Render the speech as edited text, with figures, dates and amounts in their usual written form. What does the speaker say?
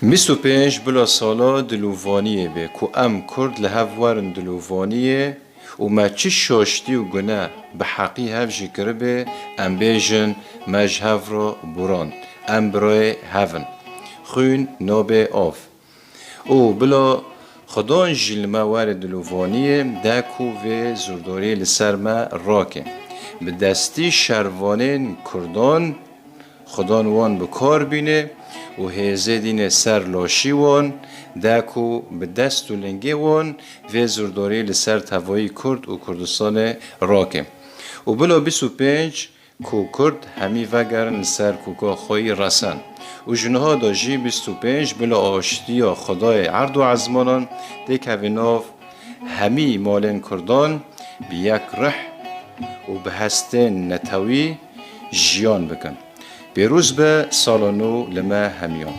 25 بلا سالا دلووانیه به که ام کرد لحف ورن دلووانیه و ما چی شاشتی و گناه به حقی هف جکره به ام بیجن مجهف را بران ام برای هفن خون نابه آف او بلا خدان جلمه ور دلووانیه دکو و زرداری لسر ما راکه به دستی شروانین کردان خدان وان بکار بینه و هیزه دین سر لاشی وان داکو به دست و لنگه وان و زرداری لسر توایی کرد و کردستان راکه و بلا 25 کو کرد همی وگرن سر کوکا خوی رسن و جنها دا جی 25 بلا آشتی خدای عرض و عزمانان دیک هفیناف همی مالن کردان بی یک رح و به هستن نتوی جیان بکن پیروز به سالانو لما همیان